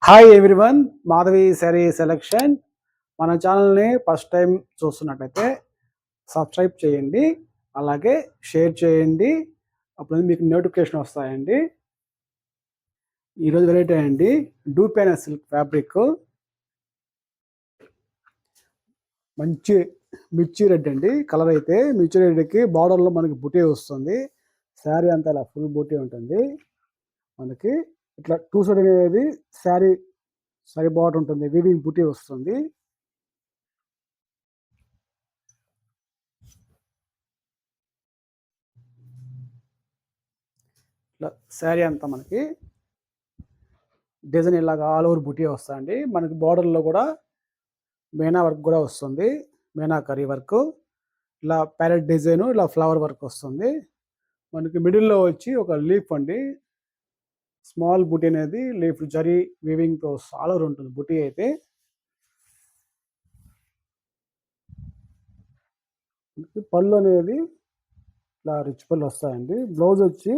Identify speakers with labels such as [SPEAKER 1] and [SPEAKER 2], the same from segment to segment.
[SPEAKER 1] Hi everyone, Madhavi sari selection. మన ఛానల్ని first time చూస్తున్నట్లయితే సబ్స్క్రైబ్ చేయండి, అలాగే షేర్ చేయండి. అప్పుడు మీకు నోటిఫికేషన్ వస్తాయండి. ఈరోజు వెరైటీ అండి డూపెన్ సిల్క్ ఫ్యాబ్రిక్, మంచి మిర్చి రెడ్ అండి కలర్. అయితే మిర్చి రెడ్కి బార్డర్లో మనకి బుటీ వస్తుంది. శారీ అంతా ఇలా ఫుల్ బుటీ ఉంటుంది. మనకి ఇట్లా టూ సైడ్ అనేది శారీ బార్డర్ ఉంటుంది, వీవింగ్ బుటీ వస్తుంది. ఇట్లా శారీ అంతా మనకి డిజైన్ ఇలాగా ఆల్ ఓవర్ బుటీ వస్తుంది. మనకి బార్డర్లో కూడా మీనా వర్క్ కూడా వస్తుంది, మీనా కరీ వర్క్. ఇలా ప్యారెట్ డిజైన్, ఇలా ఫ్లవర్ వర్క్ వస్తుంది. మనకి మిడిల్లో వచ్చి ఒక లీఫ్ అండి, స్మాల్ బుటీ అనేది లీఫ్ జరీ వీవింగ్తో ఆల్ ఓవర్ ఉంటుంది బుటీ. అయితే పళ్ళు అనేది ఇలా రిచ్ పళ్ళు వస్తాయండి. బ్లౌజ్ వచ్చి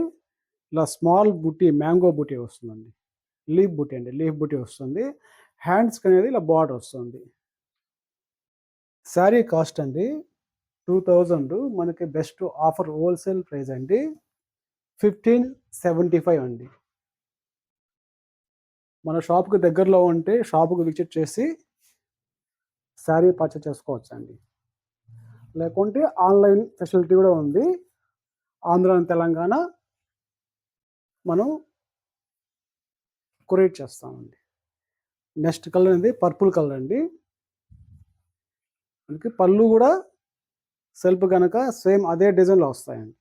[SPEAKER 1] ఇలా స్మాల్ బుటీ, మ్యాంగో బుటీ వస్తుందండి. లీఫ్ బుటీ అండి, లీఫ్ బుటీ వస్తుంది. హ్యాండ్స్కి అనేది ఇలా బార్డర్ వస్తుంది. శారీ కాస్ట్ అండి 2000, మనకి బెస్ట్ ఆఫర్ హోల్సేల్ ప్రైస్ అండి 1575 అండి. మన షాప్కి దగ్గరలో ఉంటే షాపుకి విజిట్ చేసి శారీ పర్చేస్ చేసుకోవచ్చు అండి. లేకుంటే ఆన్లైన్ ఫెసిలిటీ కూడా ఉంది. ఆంధ్ర తెలంగాణ మనం కొరియర్ చేస్తామండి. నెక్స్ట్ కలర్ అనేది పర్పుల్ కలర్ అండి. మనకి పళ్ళు కూడా సెల్ఫ్ కనుక సేమ్ అదే డిజైన్లో వస్తాయండి.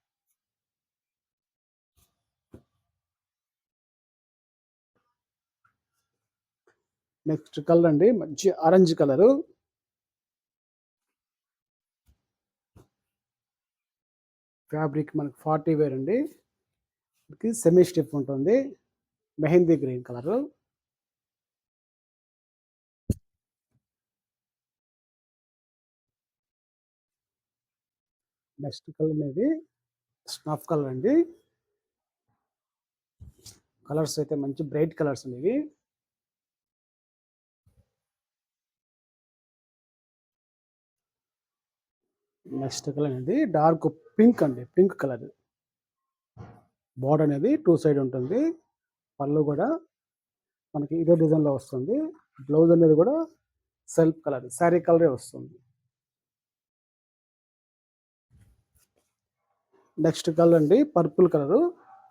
[SPEAKER 1] నెక్స్ట్ కలర్ అండి మంచి ఆరెంజ్ కలరు. ఫ్యాబ్రిక్ మనకి 40 వేర్ అండి. మనకి సెమీ స్టిఫ్ ఉంటుంది, mehndi green colour. Next colour అనేది స్నఫ్ కలర్ అండి. కలర్స్ అయితే మంచి బ్రైట్ కలర్స్ అనేవి. నెక్స్ట్ కలర్ అనేది డార్క్ పింక్ అండి, పింక్ కలర్. బార్డర్ అనేది టూ సైడ్ ఉంటుంది. పళ్ళు కూడా మనకి ఇదే డిజైన్లో వస్తుంది. బ్లౌజ్ అనేది కూడా సెల్ఫ్ కలర్, శారీ కలరే వస్తుంది. నెక్స్ట్ కలర్ అండి పర్పుల్ కలరు.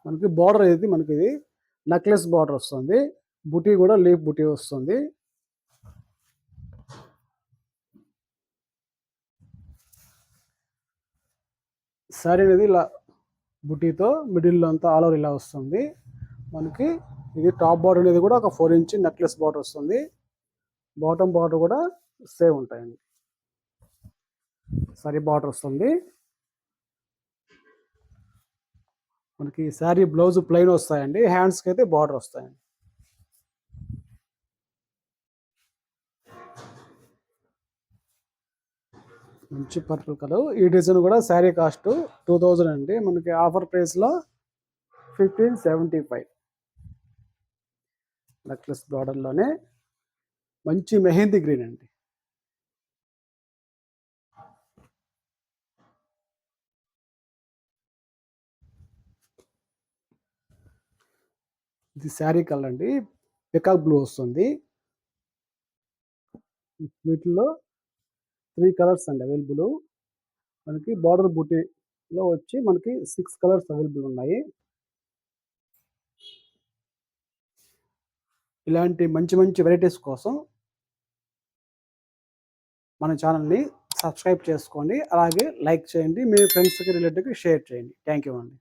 [SPEAKER 1] మనకి బార్డర్ అనేది మనకి ఇది నెక్లెస్ బార్డర్ వస్తుంది. బుటీ కూడా లీఫ్ బుటీ వస్తుంది. శారీ అనేది ఇలా బుటీతో మిడిల్లో అంతా ఆల్ ఓవర్ ఇలా వస్తుంది. మనకి ఇది టాప్ బార్డర్ అనేది కూడా ఒక 4 ఇంచ్ నెక్లెస్ బార్డర్ వస్తుంది. బాటమ్ బార్డర్ కూడా సేమ్ ఉంటాయండి, శారీ బార్డర్ వస్తుంది. మనకి శారీ బ్లౌజ్ ప్లెయిన్ వస్తాయండి, హ్యాండ్స్కి అయితే బార్డర్ వస్తాయండి. మంచి పర్పుల్ కలర్. ఈ డిజైన్ కూడా శారీ కాస్ట్ 2000 అండి. మనకి ఆఫర్ ప్రైస్లో 1575. నెక్లెస్ బార్డర్లోనే మంచి మెహందీ గ్రీన్ అండి. ఇది శారీ కలర్ అండి, పికాక్ బ్లూ వస్తుంది. వీటిలో 3 కలర్స్ అండి అవైలబుల్. మనకి బార్డర్ బుటీలో వచ్చి మనకి 6 కలర్స్ అవైలబుల్ ఉన్నాయి. ఇలాంటి మంచి మంచి వెరైటీస్ కోసం మన ఛానల్ని సబ్స్క్రైబ్ చేసుకోండి, అలాగే లైక్ చేయండి, మీ ఫ్రెండ్స్కి రిలేటివ్కి షేర్ చేయండి. థ్యాంక్ యూ అండి.